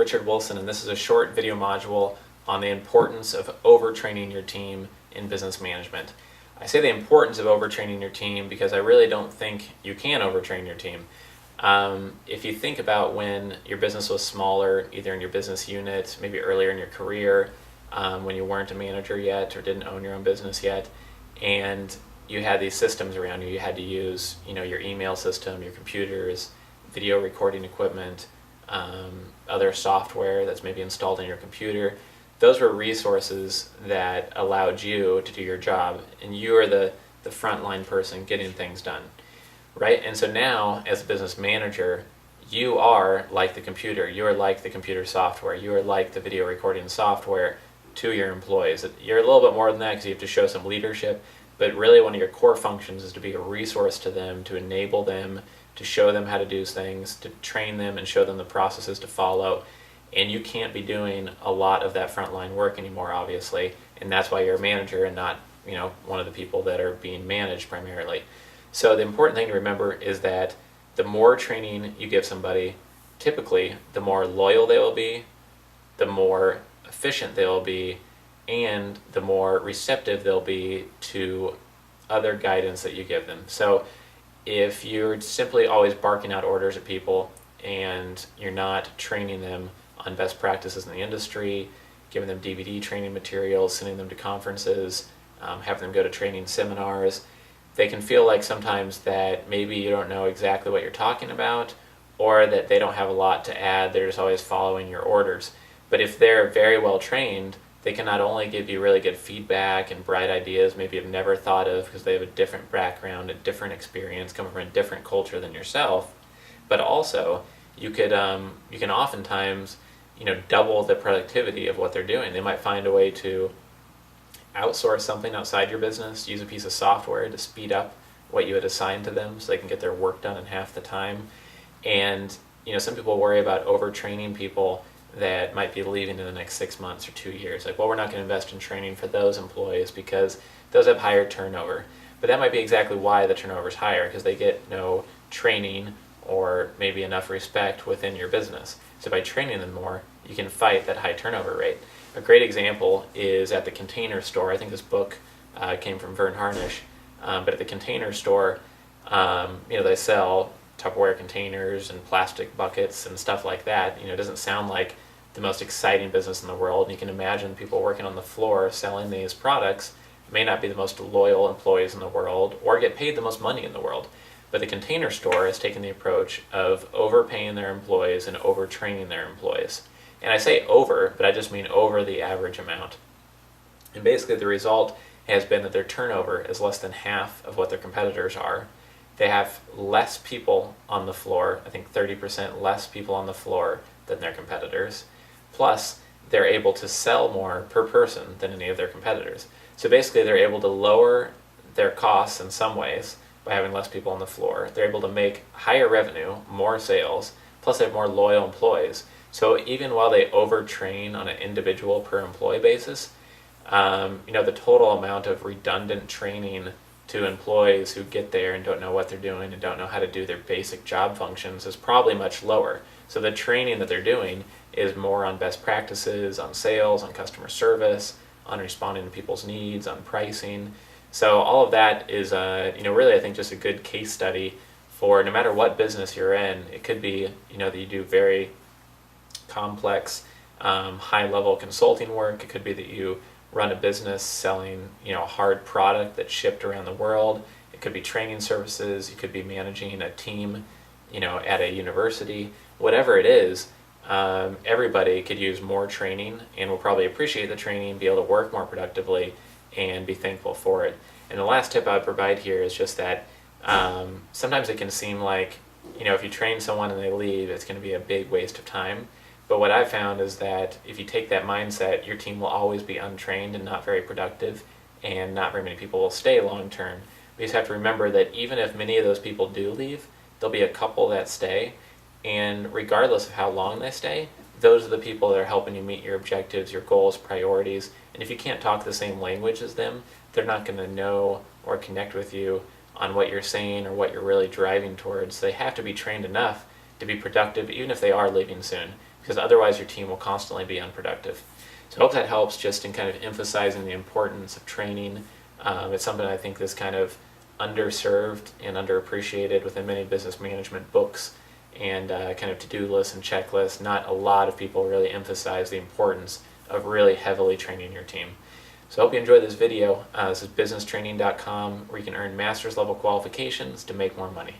Richard Wilson, and this is a short video module on the importance of overtraining your team in business management. I say the importance of overtraining your team because I really don't think you can overtrain your team. If you think about when your business was smaller, either in your business unit, maybe earlier in your career, when you weren't a manager yet or didn't own your own business yet, and you had these systems around you, you had to use, your email system, your computers, video recording equipment, other software that's maybe installed in your computer. Those were resources that allowed you to do your job, and you are the frontline person getting things done, right? And so now, as a business manager, you are like the computer. You are like the computer software. You are like the video recording software to your employees. You're a little bit more than that because you have to show some leadership, but really one of your core functions is to be a resource to them, to enable them, to show them how to do things, to train them and show them the processes to follow. And you can't be doing a lot of that frontline work anymore, obviously, and that's why you're a manager and not, one of the people that are being managed primarily. So the important thing to remember is that the more training you give somebody, typically the more loyal they will be, the more efficient they will be, and the more receptive they'll be to other guidance that you give them. So if you're simply always barking out orders at people and you're not training them on best practices in the industry, giving them DVD training materials, sending them to conferences, having them go to training seminars, they can feel like sometimes that maybe you don't know exactly what you're talking about, or that they don't have a lot to add, they're just always following your orders. But if they're very well trained, they can not only give you really good feedback and bright ideas maybe you've never thought of because they have a different background, a different experience, coming from a different culture than yourself, but also you can oftentimes double the productivity of what they're doing. They might find a way to outsource something outside your business, use a piece of software to speed up what you had assigned to them so they can get their work done in half the time. And some people worry about overtraining people that might be leaving in the next 6 months or 2 years. Like, well, we're not going to invest in training for those employees because those have higher turnover. But that might be exactly why the turnover is higher, because they get no training or maybe enough respect within your business. So by training them more, you can fight that high turnover rate. A great example is at the Container Store. I think this book came from Vern Harnish. But at the Container Store, they sell Tupperware containers and plastic buckets and stuff like that. It doesn't sound like the most exciting business in the world. And you can imagine people working on the floor selling these products may not be the most loyal employees in the world or get paid the most money in the world. But the Container Store has taken the approach of overpaying their employees and overtraining their employees. And I say over, but I just mean over the average amount. And basically the result has been that their turnover is less than half of what their competitors are. They have less people on the floor, I think 30% less people on the floor than their competitors. Plus, they're able to sell more per person than any of their competitors. So basically, they're able to lower their costs in some ways by having less people on the floor. They're able to make higher revenue, more sales, plus they have more loyal employees. So even while they overtrain on an individual per employee basis, the total amount of redundant training to employees who get there and don't know what they're doing and don't know how to do their basic job functions is probably much lower. So the training that they're doing is more on best practices, on sales, on customer service, on responding to people's needs, on pricing. So all of that is, really I think just a good case study for no matter what business you're in. It could be, that you do very complex, high-level consulting work. It could be that you run a business selling, a hard product that's shipped around the world. It could be training services. You could be managing a team, at a university. Whatever it is, everybody could use more training and will probably appreciate the training, be able to work more productively, and be thankful for it. And the last tip I would provide here is just that sometimes it can seem like, if you train someone and they leave, it's going to be a big waste of time. But what I've found is that if you take that mindset, your team will always be untrained and not very productive, and not very many people will stay long term. We just have to remember that even if many of those people do leave, there'll be a couple that stay, and regardless of how long they stay, those are the people that are helping you meet your objectives, your goals, priorities. And if you can't talk the same language as them, they're not going to know or connect with you on what you're saying or what you're really driving towards. They have to be trained enough to be productive even if they are leaving soon, because otherwise your team will constantly be unproductive. So I hope that helps just in kind of emphasizing the importance of training. It's something I think is kind of underserved and underappreciated within many business management books and kind of to-do lists and checklists. Not a lot of people really emphasize the importance of really heavily training your team. So I hope you enjoyed this video. This is businesstraining.com, where you can earn master's level qualifications to make more money.